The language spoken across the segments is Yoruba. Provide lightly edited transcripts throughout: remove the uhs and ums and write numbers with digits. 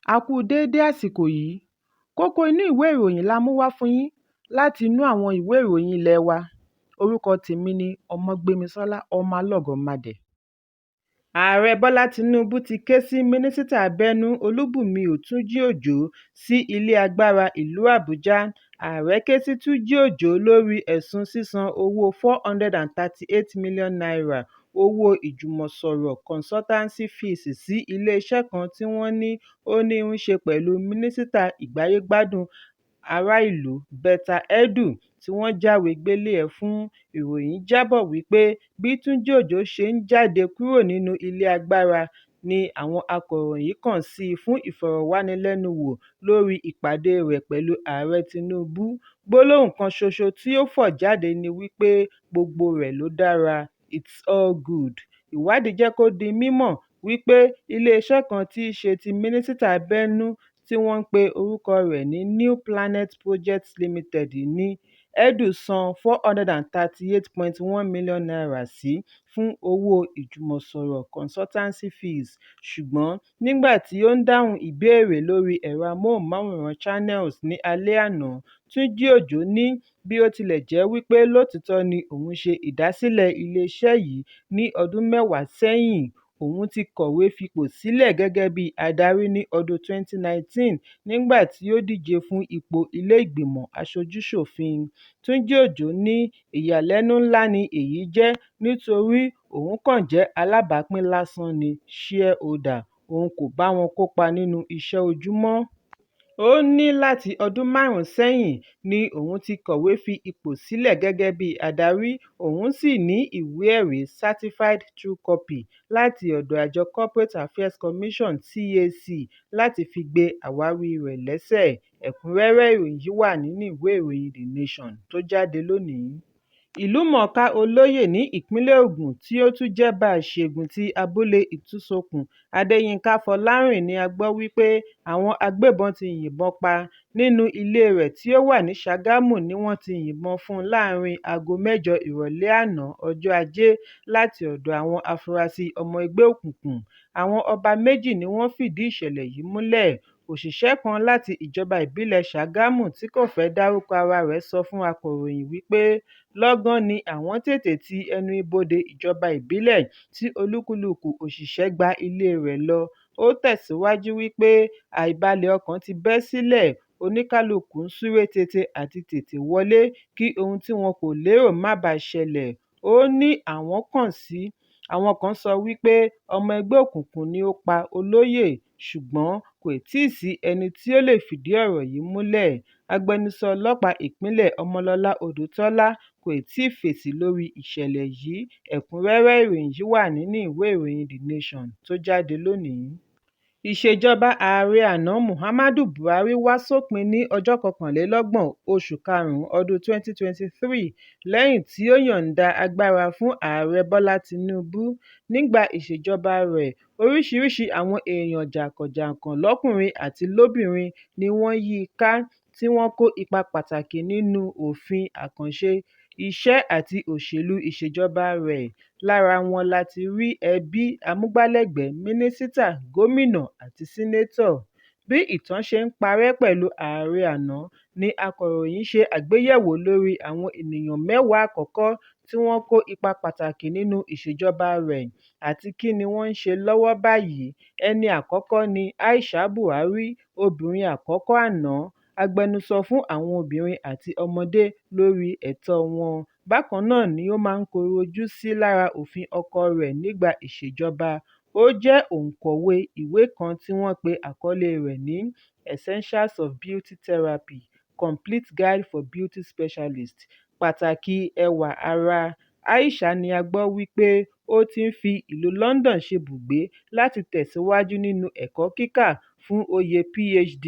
A kú déédé àsìkò yìí. Kókó inú ìwé ìròyìn la mú wá fún yín láti inú àwọn ìwé ìròyìn ilé wa. Orúkọ tèmi ni Ọmọgbémisọ́lá ọmọ Alọ́gọ̀madẹ̀. Ààrẹ Bọ́lá Tinubu ti ké sí Mínísítà Abẹ́nú Olúbùnmi Òtúnjí Òjó sí ilé agbára ìlú Àbújá. Ààrẹ ké sí Túnjí Òjó lórí ẹ̀sùn sísan owó n438 million owó ìjùmọ̀sọ̀rọ̀ consultancy fees sí iléeṣẹ́ kan tí wọ́n ní ó ní í ṣe pẹ̀lú Mínísítà Ìgbáyé-gbádùn ará ìlú Betta Edu tí wọ́n jáwèé gbélé ẹ̀ fún. Ìròyìn jábọ̀ wípé bí Túnjí Òjó ṣe ń jáde kúrò nínú ilé agbára ni àwọn akọ̀ròyìn kàn sí i fún ìfọ̀rọ̀wánilẹ́nuwò lórí ìpàdé rẹ̀ pẹ̀lú Ààrẹ Tinubu. Gbólóhùn kan ṣoṣo tí ó fọ̀ jáde ni wípé gbogbo rẹ̀ ló dára, it's all good. Ìwádìí jẹ́ kó di mímọ̀ wípé iléeṣẹ́ kan tí í ṣe ti Mínísítà Abẹ́nú tí wọ́n ń pe orúkọ rẹ̀ ní New Planet Projects Limited ní Edu san n438.1 million sí fún owó ìjùmọ̀sọ̀rọ̀ consultancy fees. Ṣùgbọ́n nígbà tí ó ń dáhùn ìbéèrè lórí ẹ̀rọ amóhùnmáwòrán Channels ní alẹ́ àná, Túnjí Òjó ní bí ó tilẹ̀ jẹ́ wípé lótìítọ́ ni òun ṣe ìdásílẹ̀ iléeṣẹ́ yìí ní ọdún 10 sẹ́yìn, òun ti kọ̀wé fipò sílẹ̀ gẹ́gẹ́ bí adarí ní ọdún 2019 nígbà tí ó díje fún ipò ilé ìgbìmọ̀ aṣojú-ṣòfin. Túnjí Òjó ní ìyàlẹ́nu ńlá ni èyí jẹ́ nítorí òun kàn jẹ́ alábàápín lásán ni (shareholder), òun kò bá wọn kópa nínú iṣẹ́ ojúmọ́. Ó ní láti ọdún 5 sẹ́yìn ni òun ti kọ̀wé fi ipò sílẹ̀ gẹ́gẹ́ bí adarí, òun sì ní ìwé-ẹ̀rí Certified True Copy láti ọ̀dọ̀ àjọ Corporate Affairs Commission (CAC) láti fi gbé àwáwí rẹ̀ lẹ́sẹ̀. Ẹ̀kúnrẹ́rẹ́ ìròyìn yìí wà nínú ìwé ìròyìn The Nation tó jáde lónìí. Ìlúmọ̀ọ́ká olóyè ní ìpínlẹ̀ Ògùn tí ó tún jẹ́ Báṣẹ̀gùn ti abúlé Ìtúsókùn, Adéyínká Fọlárìn ni a gbọ́ wípé àwọn agbébọn ti yìnbọn pa nínú ilé rẹ̀ tí ó wà ní Ṣàgámù ni wọ́n ti yìnbọn fún láàrin aago 8 ìrọ̀lẹ́ àná ọjọ́ Ajé láti ọ̀dọ̀ àwọn afurasí ọmọ ẹgbẹ́ òkùnkùn. Àwọn ọba méjì ni wọ́n fìdí ìṣẹ̀lẹ̀ yìí múlẹ̀. Òṣìṣẹ́ kan láti ìjọba ìbílẹ̀ Ṣàgámù tí kò fẹ́ dárúkọ ara rẹ̀ sọ fún akọ̀ròyìn wípé lọ́gán ni àwọn tètè ti ẹnu ibodè ìjọba ìbílẹ̀ tí olúkúlùkù òṣìṣẹ́ gba ilé rẹ̀ lọ. Ó tẹ̀síwájú wípé àìbalẹ̀ ọkàn ti bẹ́ sílẹ̀, oníkálùkù ń súré tètè àti tètè wọlé kí ohun tí wọn kò lérò má bàá ṣẹlẹ̀. Ó ní àwọn kan sọ wípé ọmọ ẹgbẹ́ òkùnkùn ni ó pa olóyè, ṣùgbọ́n kò tíì sí ẹni tí ó lè fìdí ọ̀rọ̀ yìí múlẹ̀. Agbẹnusọ ọlọ́pàá ìpínlẹ̀ Ọmọlọ́lá Odùtọ́lá kò tíì fèsì lórí ìṣẹ̀lẹ̀ yìí. Ẹ̀kúnrẹ́rẹ́ ìròyìn yìí wà nínú ìwé ìròyìn The Nation tó jáde lónìí. Ìṣèjọba ààrẹ àná Muhammadu Buhari wá sópin ní ọjọ́ 21 oṣù karùn-ún ọdún 2023 lẹ́yìn tí ó yọ̀ǹda agbára fún ààrẹ Bọ́lá Tinubu. Nígbà ìṣèjọba rẹ̀, oríṣiríṣi àwọn èèyàn jàǹkàn-jàǹkàn lọ́kùnrin àti lóbìnrin ni wọ́n yí i ká tí wọ́n kó ipa pàtàkì nínú òfin àkànṣe, iṣẹ́ àti òṣèlú ìṣèjọba rẹ̀. Lára wọn la ti rí ẹbí, amúgbálẹ́gbẹ̀ẹ́, mínísítà, gómìnà àti sínétọ̀. Bí ìtàn ṣe ń parẹ́ pẹ̀lú ààrẹ àná ni akọ̀ròyìn ṣe àgbéyẹ̀wò lórí àwọn ènìyàn 10 àkọ́kọ́ tí wọ́n kó ipa pàtàkì nínú ìṣèjọba rẹ̀ àti kí ni wọ́n ń ṣe lọ́wọ́ báyìí. Ẹni àkọ́kọ́ ni Aisha Buhari, obìnrin àkọ́kọ́ àná, agbẹnusọ fún àwọn obìnrin àti ọmọdé lórí ẹ̀tọ́ wọn. Bákan náà ni ó máa ń kọrò ojú sí lára òfin ọkọ rẹ̀ nígbà ìṣèjọba. Ó jẹ́ òǹkọ̀wé ìwé kan tí wọ́n pe àkọlé rẹ̀ ní Essentials of Beauty Therapy: Complete Guide for Beauty Specialists. Pàtàkì ẹwà ara. Aisha ni a gbọ́ wípé ó ti ń fi ìlú London ṣebùgbé láti tẹ̀síwájú nínú ẹ̀kọ́ kíkà fún oyè PhD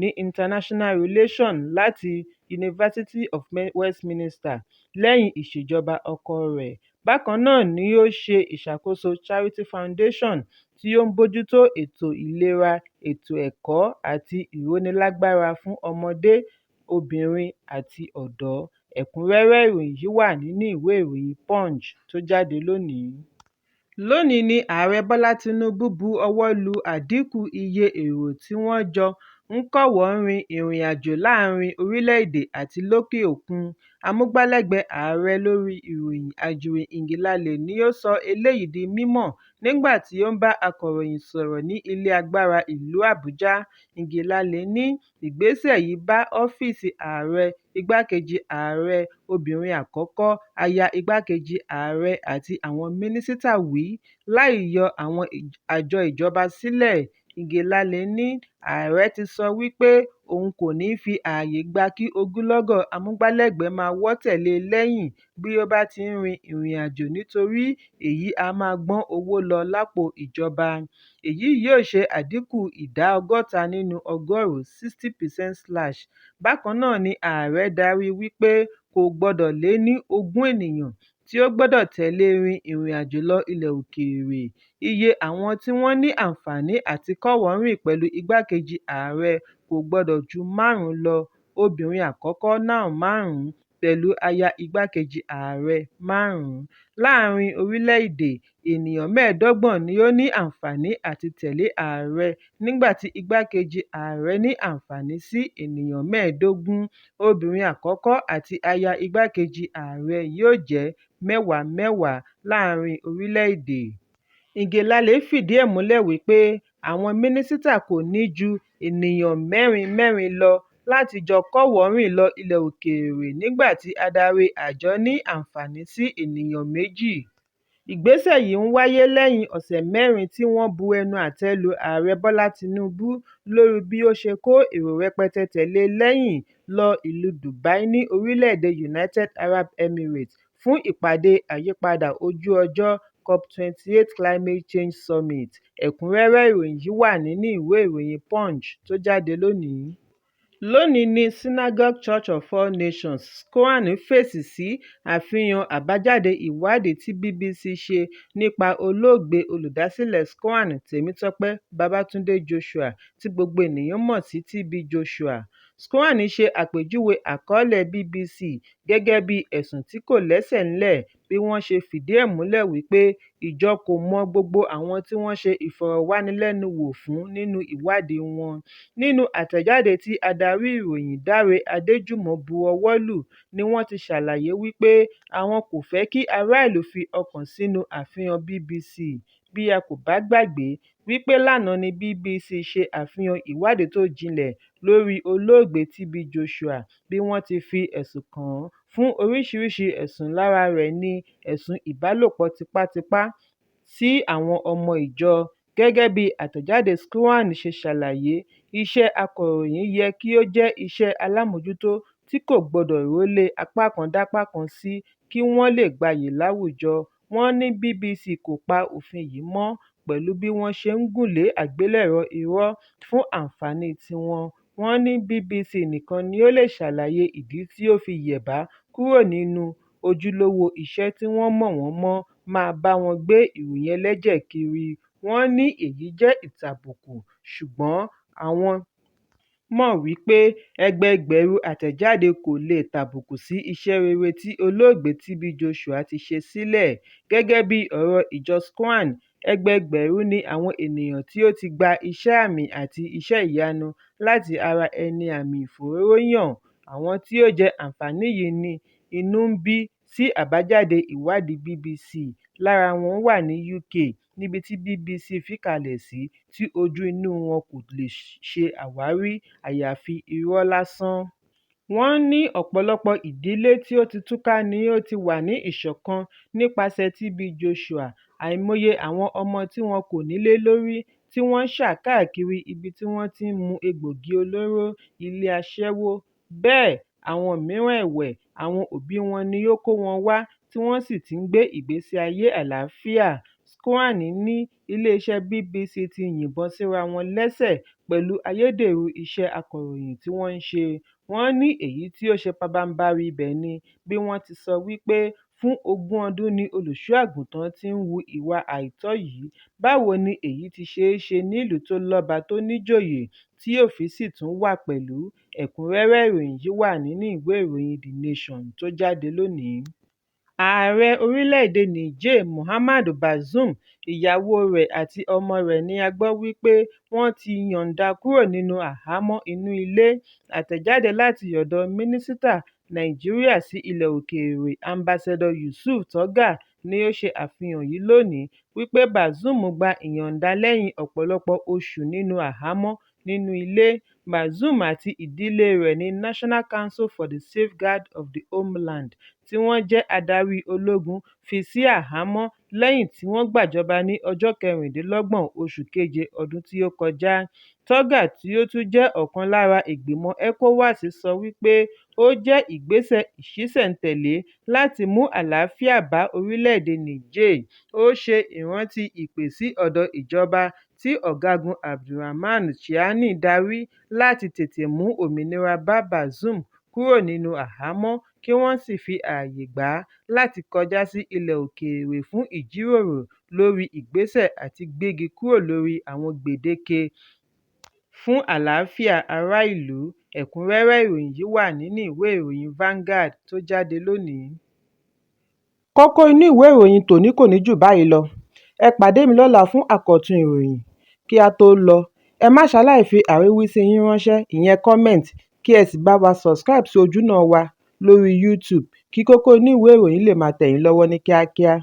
ní International Relations láti University of Westminster lẹ́yìn ìṣèjọba ọkọ rẹ̀. Bákan náà ni ó ṣe ìṣàkóso Charity Foundation tí ó ń bójútó ètò ìlera, ètò ẹ̀kọ́ àti ìrónilágbára fún ọmọdé, obìnrin àti ọ̀dọ́. Ẹ̀kúnrẹ́rẹ́ ìròyìn yìí wà nínú ìwé ìròyìn Punch tó jáde lónìí. lónìí ni ààrẹ bọ́lá tínúbù bu ọwọ́ lu àdínkù iye èrò tí wọ́n jọ ń kọ́wọ̀ọ́ rin ìrìnàjò láàrin orílẹ̀-èdè àti lókè òkun. Amúgbálẹ́gbẹ̀ẹ́ ààrẹ lórí ìròyìn Ajuwin Ngelale ni ó sọ eléyìí di mímọ̀ nígbà tí ó ń bá akọ̀ròyìn sọ̀rọ̀ ní ilé agbára ìlú Àbújá. Ngelale ní ìgbésẹ̀ yìí bá ọ́fíìsì ààrẹ, igbákejì ààrẹ obìnrin àkọ́kọ́, aya igbákejì ààrẹ àti àwọn mínísítà wí láì yọ àwọn àjọ ìjọba sílẹ̀. Ngelale ní ààrẹ ti sọ wípé òun kò ní fi ààyè gba kí ogunlọ́gọ̀ amúgbálẹ́gbẹ̀ẹ́ máa wọ́ tẹ̀lé e lẹ́yìn bí ó bá ti ń rin ìrìnàjò nítorí èyí á máa gbọ́n owó lọ lápò ìjọba. Èyí yóò ṣe àdínkù ìdá 60 nínú ọgọ́rùn-ún 60%. Bákan náà ni ààrẹ darí wípé kò gbọdọ̀ lé ní 20 ènìyàn tí ó gbọdọ̀ tẹ̀lé rin ìrìnàjò lọ ilẹ̀ òkèèrè. Iye àwọn tí wọ́n ní àǹfààní àti kọ́wọ̀ọ́rìn pẹ̀lú igbákejì ààrẹ kò gbọdọ̀ ju 5 lọ, obìnrin àkọ́kọ́ náà 5 pẹ̀lú aya igbákejì ààrẹ 5. Láàárín orílẹ̀-èdè, ènìyàn 25 ni ó ní àǹfààní àti tẹ̀lé ààrẹ nígbà tí igbákejì ààrẹ ní àǹfààní sí ènìyàn 15. Obìnrin àkọ́kọ́ àti aya igbákejì ààrẹ yóò jẹ́ 10 láàárín orílẹ̀-èdè. Ngelale fìdí ẹ̀ múlẹ̀ wípé àwọn mínísítà kò ní ju ènìyàn 4 lọ láti jọ kọ́wọ̀ọ́rìn lọ ilẹ̀ òkèèrè nígbà tí adarí àjọ ní àǹfààní sí ènìyàn 2. Ìgbésẹ̀ yìí ń wáyé lẹ́yìn ọ̀sẹ̀ 4 tí wọ́n bu ẹnu àtẹ́ lu ààrẹ Bọ́lá Tinúbú lórí bí ó ṣe kó èrò rẹpẹtẹ tẹ̀lé lẹ́yìn lọ ìlú Dubai ní orílẹ̀-èdè United Arab Emirates fún ìpàdé àyípadà ojú ọjọ́ COP28 Climate Change Summit. Ẹ̀kúnrẹ́rẹ́ ìròyìn yìí wà nínú ìwé ìròyìn Punch tó jáde lónìí. Lónìí ni Synagogue Church of All Nations (SCOAN) fèsì sí àfihàn àbájáde ìwádìí tí BBC ṣe nípa olóògbé olùdásílẹ̀ SCOAN Tèmítọ́pẹ́ Babátúndé Joshua tí gbogbo ènìyàn mọ̀ sí TB Joshua. SCOAN ṣe àpèjúwe àkọọ́lẹ̀ BBC gẹ́gẹ́ bí ẹ̀sùn tí kò lẹ́sẹ̀ ńlẹ̀ bí wọ́n ṣe fìdí ẹ̀ múlẹ̀ wípé ìjọ kò mọ gbogbo àwọn tí wọ́n ṣe ìfọ̀rọ̀wánilẹ́nuwò fún nínú ìwádìí wọn. Nínú àtẹ̀jáde tí adarí ìròyìn Dáre Adéjùmọ̀ bu ọwọ́ lù ni wọ́n ti ṣàlàyé wípé àwọn kò fẹ́ kí ará ìlú fi ọkàn sínú àfihàn BBC. Bí a kò bá gbàgbé wípé lánàá ni BBC ṣe àfihàn ìwádìí tó jinlẹ̀ lórí olóògbé TB Joshua bí wọ́n ti fi ẹ̀sùn kàn án fún oríṣiríṣi ẹ̀sùn lára rẹ̀ ní ẹ̀sùn ìbálòpọ̀ tipátipá sí àwọn ọmọ ìjọ. Gẹ́gẹ́ bí àtẹ̀jáde SCOAN ṣe ṣàlàyé, iṣẹ́ akọ̀ròyìn yẹ kí ó jẹ́ iṣẹ́ alámòjútó tí kò gbọdọ̀ rólé apákan-dápákan sí kí wọ́n lè gbayì láwùjọ. Wọ́n ní BBC kò pa òfin yìí mọ́ pẹ̀lú bí wọ́n ṣe ń gùnlé àgbélẹ̀rọ irọ́ fún àǹfààní tiwọn. Wọ́n ní BBC nìkan ni ó lè ṣàlàyé ìdí tí ó fi yẹ̀bá kúrò nínú ojúlówó iṣẹ́ tí wọ́n mọ̀ wọ́n mọ́ máa bá wọn gbé ìròyìn ẹlẹ́jẹ̀ kiri. Wọ́n ní èyí jẹ́ ìtàbùkù, ṣùgbọ́n àwọn mọ̀ wípé ẹgbẹẹgbẹ̀rún àtẹ̀jáde kò lè tàbùkù sí iṣẹ́ rere tí olóògbé TB Joshua ti ṣe sílẹ̀. Gẹ́gẹ́ bí ọ̀rọ̀ ìjọ SCOAN, ẹgbẹẹgbẹ̀rún ni àwọn ènìyàn tí ó ti gba iṣẹ́ àmì àti iṣẹ́ ìyanu láti ara ẹni àmì ìfòróróyàn. Àwọn tí ó jẹ àǹfààní yìí ní inú ń bí sí àbájáde ìwádìí BBC. Lára wọn wà ní UK níbi tí BBC fìkàlẹ̀ sí tí ojú inú wọn kò lè ṣe àwárí àyàfi irọ́ lásán. Wọ́n ní ọ̀pọ̀lọpọ̀ ìdílé tí ó ti túká ni ó ti wà ní ìṣọ̀kan nípasẹ̀ TB Joshua. Àìmọye àwọn ọmọ tí wọn kò nílé lórí tí wọ́n ń ṣà káàkiri ibi tí wọ́n ti ń mu egbògi olóró, ilé aṣẹ́wó. Bẹ́ẹ̀ àwọn mìíràn ẹ̀wẹ̀, àwọn òbí wọn ni ó kó wọn wá tí wọ́n sì ti ń gbé ìgbésí ayé àlàáfíà. SCOAN ní iléeṣẹ́ BBC ti yìnbọn síra wọn lẹ́sẹ̀ pẹ̀lú ayédèrú iṣẹ́ akọ̀ròyìn tí wọ́n ń ṣe. Wọ́n ní èyí tí ó ṣe pabambarì ibẹ̀ ni bí wọ́n ti sọ wípé fún 20 ọdún ni olùṣọ́-àgùntàn ti ń hu ìwà àìtọ́ yìí. Báwo ni èyí ti ṣeé ṣe nílùú tó lọ́ba tó níjòyè tí òfin sì tún wà pẹ̀lú? Ẹ̀kúnrẹ́rẹ́ ìròyìn yìí wà nínú ìwé ìròyìn The Nation tó jáde lónìí. ààrẹ orílẹ̀-èdè niger muhammadu bazoum ìyàwó rẹ̀ àti ọmọ rẹ̀ ni a gbọ́ wípé wọ́n ti yọ̀ǹda kúrò nínú àhámọ́ inú ilé. Àtẹ̀jáde láti ọ̀dọ̀ mínísítà nàìjíríà sí ilẹ̀ òkèèrè ambassador yusuf tuggar ni ó ṣe àfihàn yìí lónìí wípé bazoum gba ìyọ̀ǹda lẹ́yìn ọ̀pọ̀lọpọ̀ oṣù nínú àhámọ́ nínú ilé. Bazoum àti ìdílé rẹ̀ ní National Council for the Safeguard of the Homeland tí wọ́n jẹ́ adarí ológun fi sí àhámọ́ lẹ́yìn tí wọ́n gbàjọba ní ọjọ́ 26 oṣù keje ọdún tí ó kọjá. Tuggar tí ó tún jẹ́ ọ̀kan lára ìgbìmọ̀ ECOWAS sọ wípé ó jẹ́ ìgbésẹ̀ ìṣísẹ̀ntẹ̀lé láti mú àlàáfíà bá orílẹ̀-èdè Niger. Ó ṣe ìrántí ìpè sí ọ̀dọ̀ ìjọba tí ọ̀gágun Abdulrahman Chiani darí láti tètè mú òmìnira bá Bazoum kúrò nínú àhámọ́ kí wọ́n sì fi ààyè gbà á láti kọjá sí ilẹ̀ òkèèrè fún ìjíròrò lórí ìgbésẹ̀ àti gbégi kúrò lórí àwọn gbèdéke fún àlàáfíà ará ìlú. Ẹ̀kúnrẹ́rẹ́ ìròyìn yìí wà nínú ìwé ìròyìn Vanguard tó jáde lónìí. Kókó inú ìwé ìròyìn tòní kò ní jù báyìí lọ. Ẹ pàdé mi lọ́la fún àkọ́tún ìròyìn. Kí a tó lọ, ẹ má ṣaláì fi àríwísí yín ránṣẹ́, ìyẹn comment, kí ẹ sì bá wa subscribe sí ojúnà wa lórí YouTube kí kókó inú ìwé ìròyìn lè máa tẹ̀ yín lọ́wọ́ ní kíákíá.